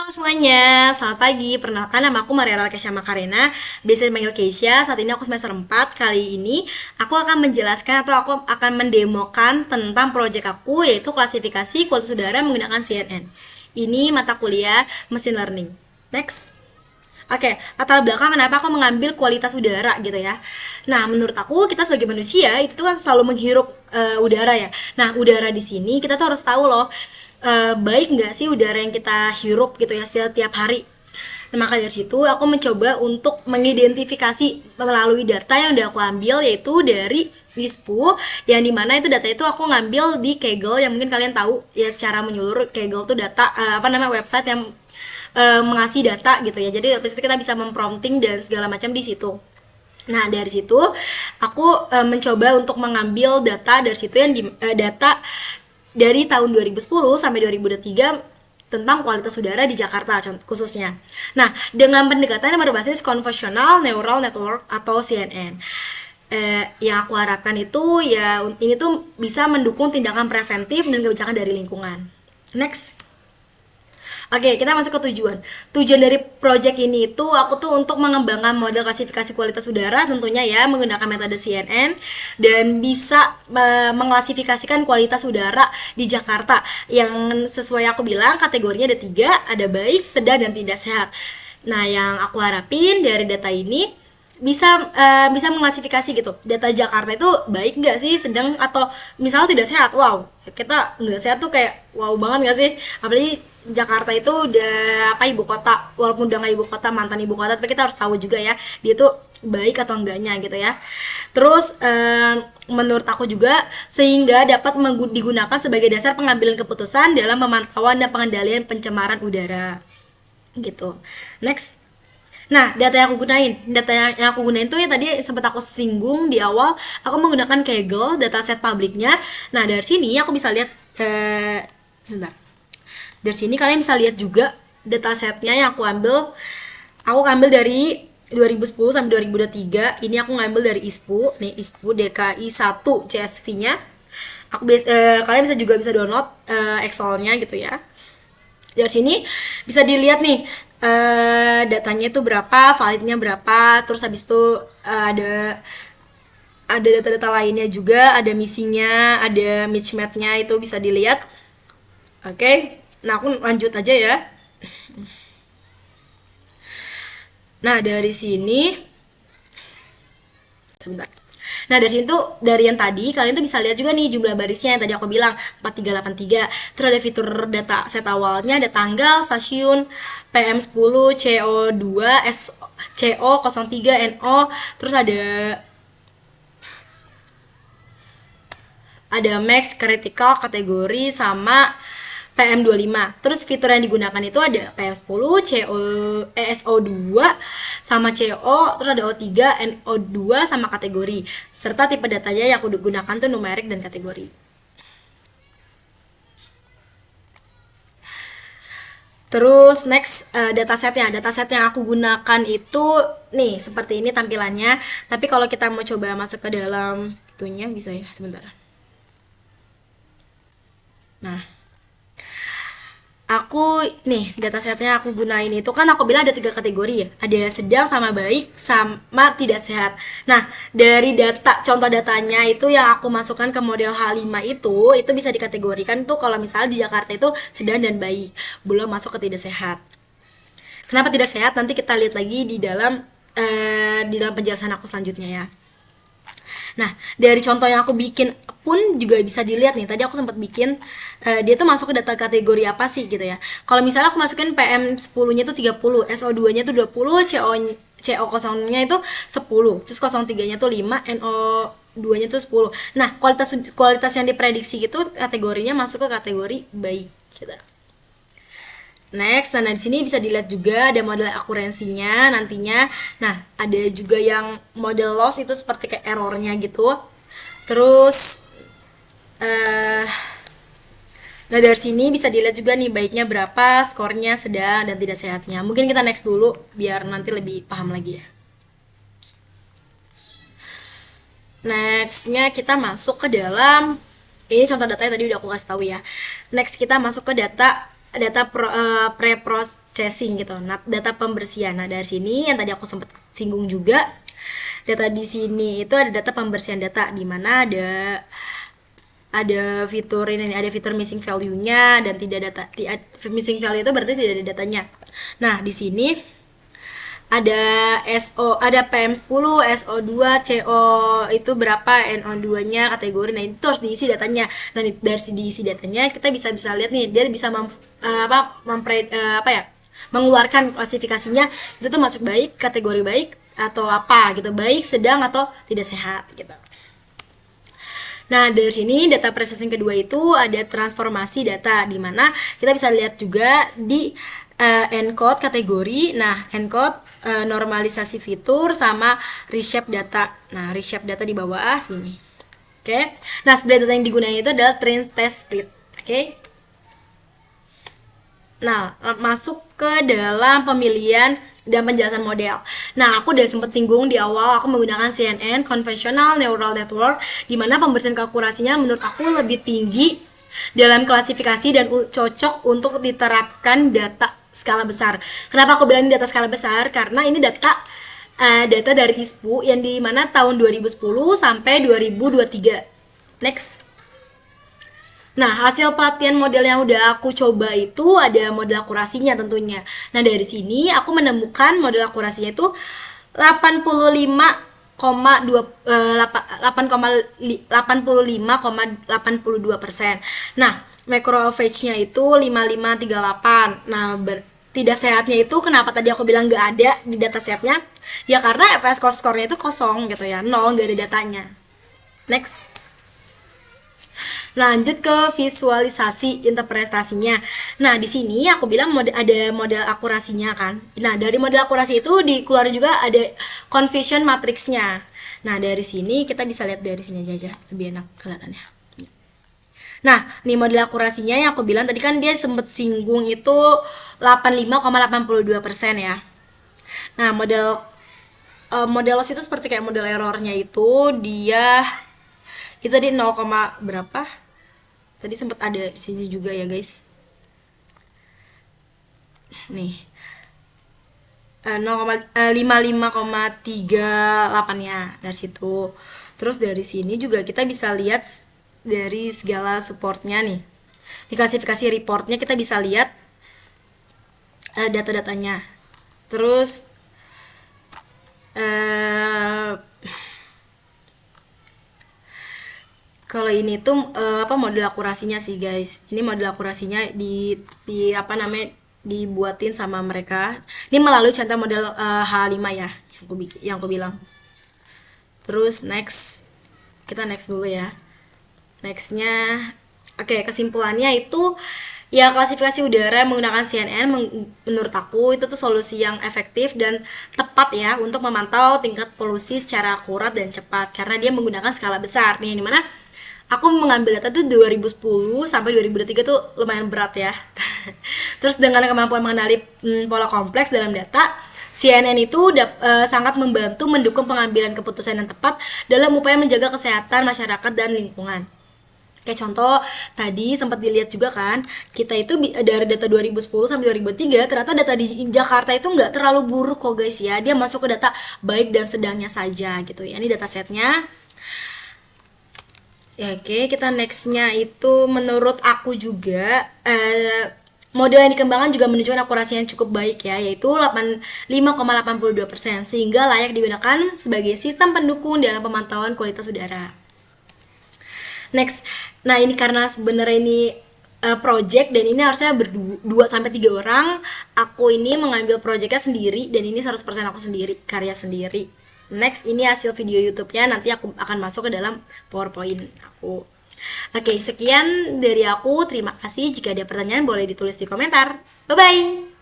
Semuanya, selamat pagi. Perkenalkan, nama aku Mariela Kesha Makarena, biasa dipanggil Keisha. Saat ini aku semester 4. Kali ini aku akan menjelaskan atau aku akan mendemokan tentang proyek aku, yaitu klasifikasi kualitas udara menggunakan CNN. Ini mata kuliah Machine Learning. Next. Oke, latar belakang kenapa aku mengambil kualitas udara gitu ya. Nah, menurut aku kita sebagai manusia itu tuh kan selalu menghirup udara ya. Nah, udara di sini kita tuh harus tahu loh, baik nggak sih udara yang kita hirup gitu ya setiap hari. Nah, maka dari situ aku mencoba untuk mengidentifikasi melalui data yang udah aku ambil, yaitu dari WISPU, yang dimana itu data itu aku ngambil di Kaggle, yang mungkin kalian tahu ya secara menyeluruh. Kaggle tuh data website yang mengasih data gitu ya. Jadi habis itu kita bisa memprompting dan segala macam di situ. Nah, dari situ aku mencoba untuk mengambil data dari situ yang data dari tahun 2010 sampai 2023 tentang kualitas udara di Jakarta khususnya. Nah, dengan pendekatan yang berbasis Convolutional Neural Network atau CNN. Yang aku harapkan itu ya ini tuh bisa mendukung tindakan preventif dan kebijakan dari lingkungan. Next. Oke, kita masuk ke tujuan. Tujuan dari project ini itu aku tuh untuk mengembangkan model klasifikasi kualitas udara tentunya ya menggunakan metode CNN dan bisa mengklasifikasikan kualitas udara di Jakarta yang sesuai aku bilang kategorinya ada 3, ada baik, sedang, dan tidak sehat. Nah, yang aku harapin dari data ini bisa mengklasifikasi gitu data Jakarta itu baik nggak sih, sedang, atau misalnya tidak sehat. Wow, kita nggak sehat tuh kayak wow banget nggak sih, apalagi Jakarta itu udah ibu kota, walaupun udah nggak ibu kota, mantan ibu kota, tapi kita harus tahu juga ya dia tuh baik atau enggaknya gitu ya. Terus menurut aku juga sehingga dapat digunakan sebagai dasar pengambilan keputusan dalam pemantauan dan pengendalian pencemaran udara gitu. Next. Nah, data yang aku gunain tuh ya tadi sempat aku singgung di awal, aku menggunakan Kaggle, dataset publiknya. Nah, dari sini aku bisa lihat sebentar. Dari sini kalian bisa lihat juga datasetnya yang aku ambil. Aku ambil dari 2010 sampai 2023. Ini aku ngambil dari ISPU, nih ISPU DKI 1 CSV-nya. Kalian juga bisa download Excel-nya gitu ya. Dari sini bisa dilihat nih datanya itu berapa, validnya berapa, terus habis itu ada data-data lainnya juga, ada misinya, ada mismatch-nya, itu bisa dilihat. Oke, nah aku lanjut aja ya. Nah, dari sini sebentar. Nah, dari sini tuh, dari yang tadi kalian tuh bisa lihat juga nih jumlah barisnya yang tadi aku bilang 4383. Terus ada fitur data set awalnya, ada tanggal, stasiun, PM10, CO2, CO03, NO, terus ada max, critical, kategori, sama PM25. Terus fitur yang digunakan itu ada PM10, SO2 sama CO, terus ada O3, NO2 sama kategori. Serta tipe datanya yang aku gunakan tuh numerik dan kategori. Terus next, datasetnya. Dataset yang aku gunakan itu nih seperti ini tampilannya. Tapi kalau kita mau coba masuk ke dalam itunya bisa ya, sebentar. Nah, aku nih datasetnya aku gunain itu kan aku bilang ada 3 kategori ya, ada sedang, sama baik, sama tidak sehat. Nah, dari contoh datanya itu yang aku masukkan ke model H5 itu bisa dikategorikan tuh kalau misalnya di Jakarta itu sedang dan baik, belum masuk ke tidak sehat. Kenapa tidak sehat? Nanti kita lihat lagi di dalam penjelasan aku selanjutnya ya. Nah, dari contoh yang aku bikin pun juga bisa dilihat nih. Tadi aku sempat bikin dia tuh masuk ke data kategori apa sih gitu ya. Kalau misalnya aku masukin PM10-nya itu 30, SO2-nya itu 20, CO0-nya itu 10, terus 03-nya tuh 5, NO2-nya tuh 10. Nah, kualitas yang diprediksi itu kategorinya masuk ke kategori baik gitu. Next, nah di sini bisa dilihat juga ada model akurensinya nantinya. Nah, ada juga yang model loss itu seperti kayak errornya gitu. Terus, nah dari sini bisa dilihat juga nih baiknya berapa, skornya, sedang, dan tidak sehatnya. Mungkin kita next dulu biar nanti lebih paham lagi ya. Nextnya kita masuk ke dalam, ini contoh datanya tadi udah aku kasih tahu ya. Next kita masuk ke data pre-processing gitu. Nah, data pembersihan. Nah, dari sini yang tadi aku sempat singgung juga, data di sini itu ada data pembersihan data di mana ada fitur ini, ada fitur missing value-nya dan tidak data. Missing value itu berarti tidak ada datanya. Nah, di sini ada ada PM10, SO2, CO itu berapa, NO2-nya, kategori. Nah, itu harus diisi datanya. Nah, dari diisi datanya kita bisa lihat nih, dia bisa mengeluarkan klasifikasinya itu tuh masuk baik, kategori baik atau apa gitu, baik, sedang atau tidak sehat gitu. Nah, dari sini data processing kedua itu ada transformasi data, di mana kita bisa lihat juga di encode kategori. Nah, encode normalisasi fitur sama reshape data. Nah, reshape data di bawah sini. Oke. Nah, sebenarnya data yang digunakan itu adalah train test script. Oke. Nah, masuk ke dalam pemilihan dan penjelasan model. Nah, aku udah sempat singgung di awal, aku menggunakan CNN, Convolutional Neural Network, di mana pembersihan akurasinya menurut aku lebih tinggi dalam klasifikasi dan cocok untuk diterapkan data skala besar. Kenapa aku bilang ini data skala besar? Karena ini data dari ISPU yang di mana tahun 2010 sampai 2023. Next. Nah, hasil pelatihan model yang udah aku coba itu ada model akurasinya tentunya. Nah, dari sini aku menemukan model akurasinya itu 85,82%. Nah, macrophage-nya itu 5538. Nah, tidak sehatnya itu kenapa tadi aku bilang nggak ada di datasetnya? Ya karena FS score-nya itu kosong gitu ya, 0, nggak ada datanya. Next. Lanjut ke visualisasi interpretasinya. Nah, di sini aku bilang ada model akurasinya kan. Nah, dari model akurasi itu dikeluarin juga ada confusion matrixnya. Nah, dari sini kita bisa lihat dari sini aja lebih enak kelihatannya. Nah, ini model akurasinya yang aku bilang tadi kan dia sempat singgung itu 85,82% ya. Nah, model loss itu seperti kayak model errornya itu dia itu tadi 0, berapa? Tadi sempat ada di sini juga ya guys. Nih 55,38 ya dari situ. Terus dari sini juga kita bisa lihat dari segala supportnya nih. Di klasifikasi reportnya kita bisa lihat data-datanya. Terus kalau ini tuh model akurasinya sih guys. Ini model akurasinya di dibuatin sama mereka. Ini melalui contoh model H5 ya yang aku bilang. Terus next, kita next dulu ya. Nextnya, oke, kesimpulannya itu ya klasifikasi udara menggunakan CNN menurut aku itu tuh solusi yang efektif dan tepat ya untuk memantau tingkat polusi secara akurat dan cepat karena dia menggunakan skala besar nih, dimana aku mengambil data tuh 2010 sampai 2023 tuh lumayan berat ya. Terus dengan kemampuan mengenali pola kompleks dalam data, CNN itu sangat membantu mendukung pengambilan keputusan yang tepat dalam upaya menjaga kesehatan masyarakat dan lingkungan. Kayak contoh tadi sempat dilihat juga kan, kita itu dari data 2010 sampai 2003 ternyata data di Jakarta itu nggak terlalu buruk kok guys ya. Dia masuk ke data baik dan sedangnya saja gitu ya. Ini datasetnya. Ya, oke, kita nextnya itu menurut aku juga model yang dikembangkan juga menunjukkan akurasi yang cukup baik ya, yaitu 85,82% sehingga layak digunakan sebagai sistem pendukung dalam pemantauan kualitas udara. Next, nah ini karena sebenarnya ini project dan ini harusnya berdua sampai 3 orang, aku ini mengambil projectnya sendiri dan ini 100% aku sendiri, karya sendiri. Next, ini hasil video YouTube-nya, nanti aku akan masuk ke dalam PowerPoint aku. Oke, sekian dari aku. Terima kasih. Jika ada pertanyaan boleh ditulis di komentar. Bye-bye.